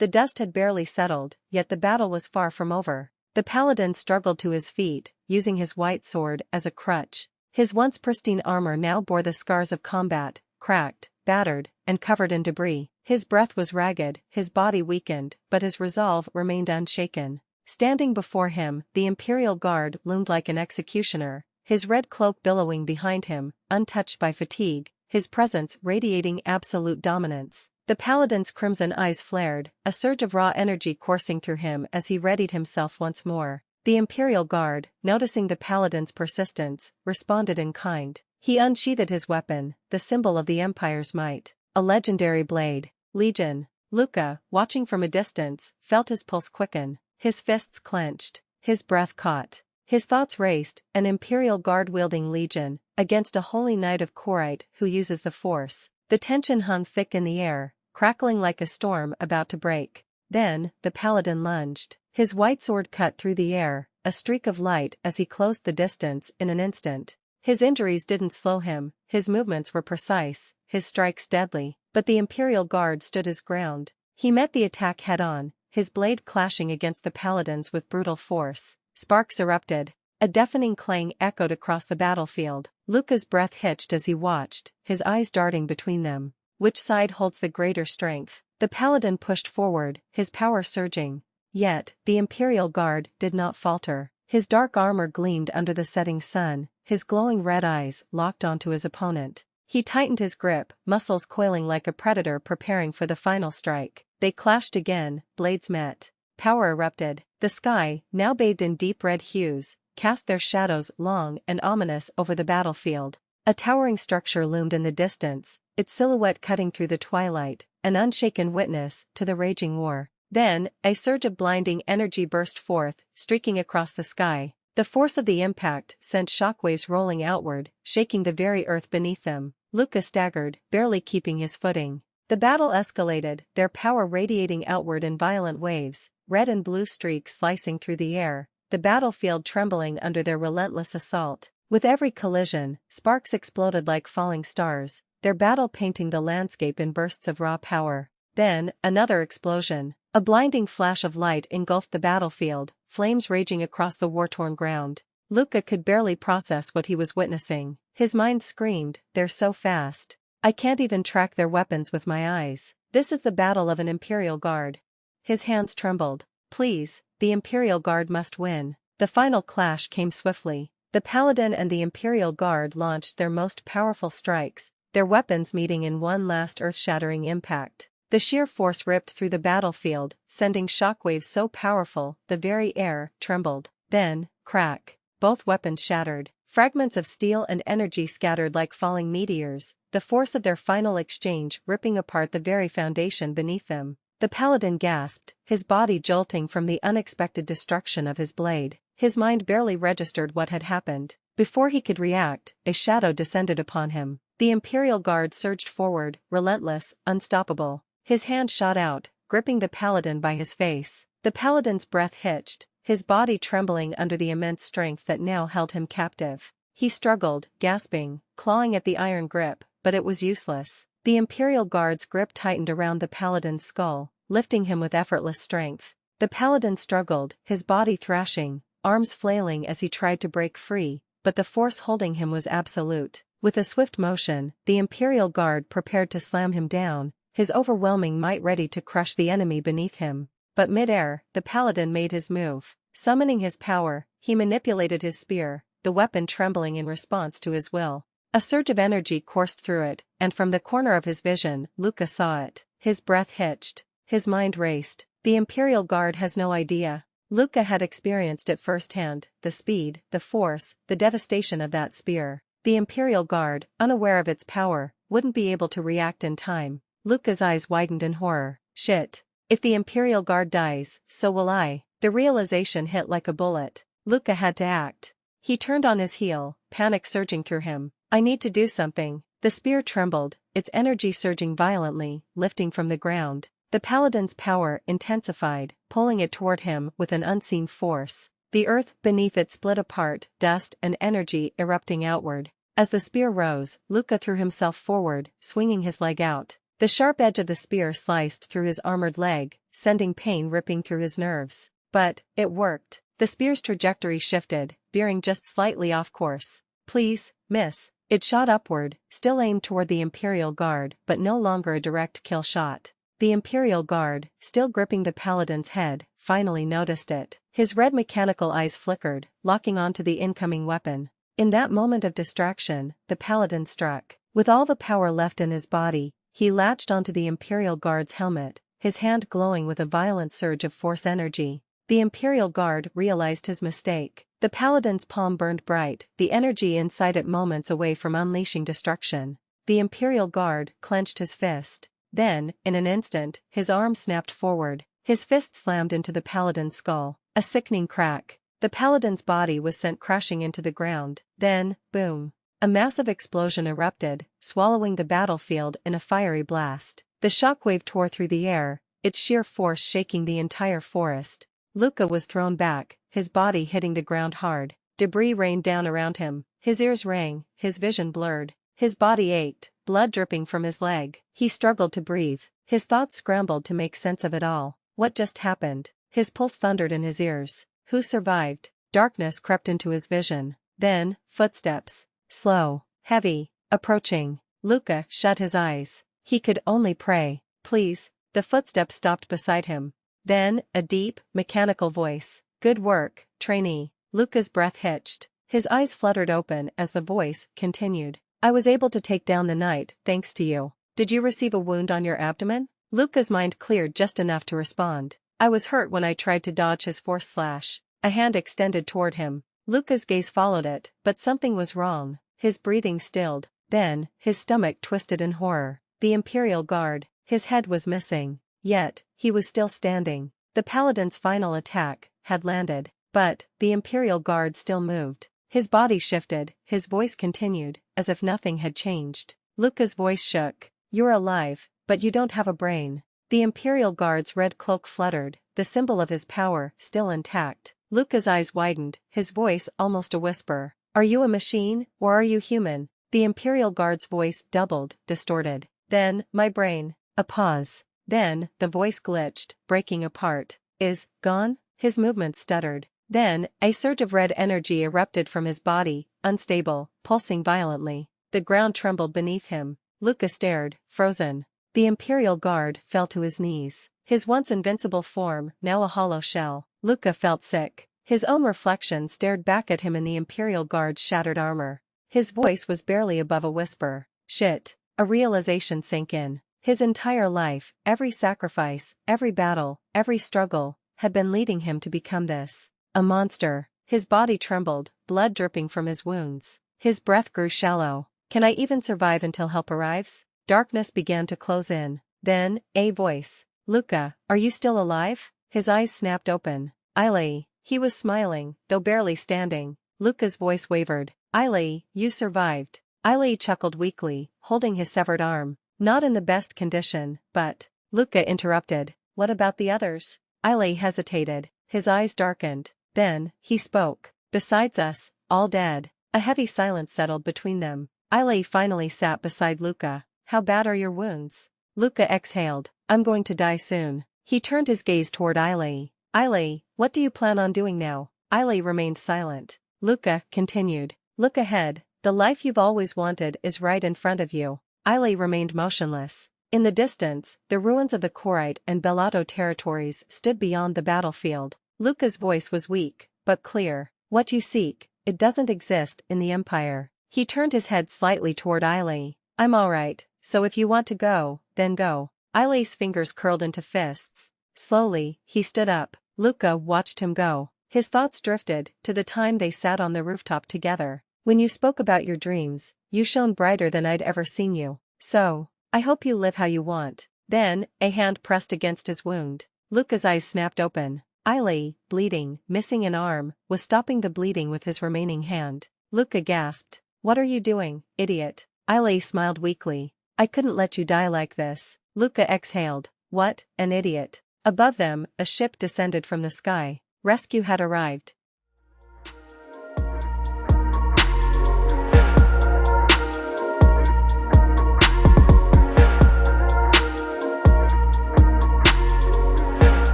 The dust had barely settled, yet the battle was far from over. The paladin struggled to his feet, using his white sword as a crutch. His once pristine armor now bore the scars of combat, cracked, battered, and covered in debris. His breath was ragged, his body weakened, but his resolve remained unshaken. Standing before him, the Imperial Guard loomed like an executioner, his red cloak billowing behind him, untouched by fatigue, his presence radiating absolute dominance. The paladin's crimson eyes flared, a surge of raw energy coursing through him as he readied himself once more. The Imperial Guard, noticing the paladin's persistence, responded in kind. He unsheathed his weapon, the symbol of the Empire's might. A legendary blade. Legion. Luka, watching from a distance, felt his pulse quicken, his fists clenched, his breath caught. His thoughts raced, an Imperial Guard-wielding legion, against a holy knight of Corite who uses the Force. The tension hung thick in the air, crackling like a storm about to break. Then, the paladin lunged. His white sword cut through the air, a streak of light as he closed the distance in an instant. His injuries didn't slow him, his movements were precise, his strikes deadly, but the Imperial Guard stood his ground. He met the attack head-on, his blade clashing against the paladin's with brutal force. Sparks erupted. A deafening clang echoed across the battlefield. Luka's breath hitched as he watched, his eyes darting between them. Which side holds the greater strength? The paladin pushed forward, his power surging. Yet, the Imperial Guard did not falter. His dark armor gleamed under the setting sun, his glowing red eyes locked onto his opponent. He tightened his grip, muscles coiling like a predator preparing for the final strike. They clashed again, blades met. Power erupted. The sky, now bathed in deep red hues, cast their shadows long and ominous over the battlefield. A towering structure loomed in the distance, its silhouette cutting through the twilight, an unshaken witness to the raging war. Then, a surge of blinding energy burst forth, streaking across the sky. The force of the impact sent shockwaves rolling outward, shaking the very earth beneath them. Luka staggered, barely keeping his footing. The battle escalated, their power radiating outward in violent waves, red and blue streaks slicing through the air, the battlefield trembling under their relentless assault. With every collision, sparks exploded like falling stars, their battle painting the landscape in bursts of raw power. Then, another explosion. A blinding flash of light engulfed the battlefield, flames raging across the war-torn ground. Luka could barely process what he was witnessing. His mind screamed, "They're so fast. I can't even track their weapons with my eyes. This is the battle of an Imperial Guard." His hands trembled. Please, the Imperial Guard must win. The final clash came swiftly. The Paladin and the Imperial Guard launched their most powerful strikes, their weapons meeting in one last earth-shattering impact. The sheer force ripped through the battlefield, sending shockwaves so powerful the very air trembled. Then, crack. Both weapons shattered. Fragments of steel and energy scattered like falling meteors, the force of their final exchange ripping apart the very foundation beneath them. The paladin gasped, his body jolting from the unexpected destruction of his blade. His mind barely registered what had happened. Before he could react, a shadow descended upon him. The Imperial Guard surged forward, relentless, unstoppable. His hand shot out, gripping the paladin by his face. The paladin's breath hitched, his body trembling under the immense strength that now held him captive. He struggled, gasping, clawing at the iron grip, but it was useless. The Imperial Guard's grip tightened around the paladin's skull, lifting him with effortless strength. The paladin struggled, his body thrashing, arms flailing as he tried to break free, but the force holding him was absolute. With a swift motion, the Imperial Guard prepared to slam him down, his overwhelming might ready to crush the enemy beneath him. But mid-air, the paladin made his move. Summoning his power, he manipulated his spear, the weapon trembling in response to his will. A surge of energy coursed through it, and from the corner of his vision, Luka saw it. His breath hitched. His mind raced. The Imperial Guard has no idea. Luka had experienced it firsthand, the speed, the force, the devastation of that spear. The Imperial Guard, unaware of its power, wouldn't be able to react in time. Luka's eyes widened in horror. Shit. If the Imperial Guard dies, so will I. The realization hit like a bullet. Luka had to act. He turned on his heel, panic surging through him. I need to do something. The spear trembled, its energy surging violently, lifting from the ground. The paladin's power intensified, pulling it toward him with an unseen force. The earth beneath it split apart, dust and energy erupting outward. As the spear rose, Luka threw himself forward, swinging his leg out. The sharp edge of the spear sliced through his armored leg, sending pain ripping through his nerves. But, it worked. The spear's trajectory shifted, veering just slightly off course. Please, miss. It shot upward, still aimed toward the Imperial Guard, but no longer a direct kill shot. The Imperial Guard, still gripping the Paladin's head, finally noticed it. His red mechanical eyes flickered, locking onto the incoming weapon. In that moment of distraction, the Paladin struck. With all the power left in his body, he latched onto the Imperial Guard's helmet, his hand glowing with a violent surge of force energy. The Imperial Guard realized his mistake. The Paladin's palm burned bright, the energy inside it moments away from unleashing destruction. The Imperial Guard clenched his fist. Then, in an instant, his arm snapped forward. His fist slammed into the Paladin's skull. A sickening crack. The Paladin's body was sent crashing into the ground. Then, boom. A massive explosion erupted, swallowing the battlefield in a fiery blast. The shockwave tore through the air, its sheer force shaking the entire forest. Luka was thrown back, his body hitting the ground hard. Debris rained down around him. His ears rang, his vision blurred. His body ached, blood dripping from his leg. He struggled to breathe. His thoughts scrambled to make sense of it all. What just happened? His pulse thundered in his ears. Who survived? Darkness crept into his vision. Then, footsteps. Slow, heavy, approaching. Luka shut his eyes. He could only pray. Please. The footsteps stopped beside him. Then, a deep, mechanical voice. Good work, trainee. Luka's breath hitched. His eyes fluttered open as the voice continued. I was able to take down the knight, thanks to you. Did you receive a wound on your abdomen? Luka's mind cleared just enough to respond. I was hurt when I tried to dodge his force slash. A hand extended toward him. Luka's gaze followed it, but something was wrong. His breathing stilled. Then, his stomach twisted in horror. The Imperial Guard. His head was missing. Yet, he was still standing. The Paladin's final attack had landed. But, the Imperial Guard still moved. His body shifted, his voice continued, as if nothing had changed. Luka's voice shook. You're alive, but you don't have a brain. The Imperial Guard's red cloak fluttered, the symbol of his power still intact. Luka's eyes widened, his voice almost a whisper. Are you a machine, or are you human? The Imperial Guard's voice doubled, distorted. Then, my brain. A pause. Then, the voice glitched, breaking apart. Is gone? His movements stuttered. Then, a surge of red energy erupted from his body, unstable, pulsing violently. The ground trembled beneath him. Luka stared, frozen. The Imperial Guard fell to his knees. His once invincible form, now a hollow shell. Luka felt sick. His own reflection stared back at him in the Imperial Guard's shattered armor. His voice was barely above a whisper. Shit. A realization sank in. His entire life, every sacrifice, every battle, every struggle, had been leading him to become this. A monster. His body trembled, blood dripping from his wounds. His breath grew shallow. Can I even survive until help arrives? Darkness began to close in. Then, a voice. Luka, are you still alive? His eyes snapped open. Ailey. He was smiling, though barely standing. Luka's voice wavered. Ailey, you survived. Ailey chuckled weakly, holding his severed arm. Not in the best condition, but... Luka interrupted. What about the others? Ailey hesitated. His eyes darkened. Then, he spoke. Besides us, all dead. A heavy silence settled between them. Ailey finally sat beside Luka. How bad are your wounds? Luka exhaled. I'm going to die soon. He turned his gaze toward Ailey. Ailey, what do you plan on doing now? Ailey remained silent. Luka continued. Look ahead. The life you've always wanted is right in front of you. Ailey remained motionless. In the distance, the ruins of the Corite and Bellotto territories stood beyond the battlefield. Luka's voice was weak, but clear. What you seek, it doesn't exist in the Empire. He turned his head slightly toward Ailey. I'm alright, so if you want to go, then go. Ailey's fingers curled into fists. Slowly, he stood up. Luka watched him go. His thoughts drifted to the time they sat on the rooftop together. When you spoke about your dreams, you shone brighter than I'd ever seen you. So, I hope you live how you want. Then, a hand pressed against his wound. Luka's eyes snapped open. Ailey, bleeding, missing an arm, was stopping the bleeding with his remaining hand. Luka gasped. What are you doing, idiot? Ailey smiled weakly. I couldn't let you die like this. Luka exhaled. What, an idiot. Above them, a ship descended from the sky. Rescue had arrived.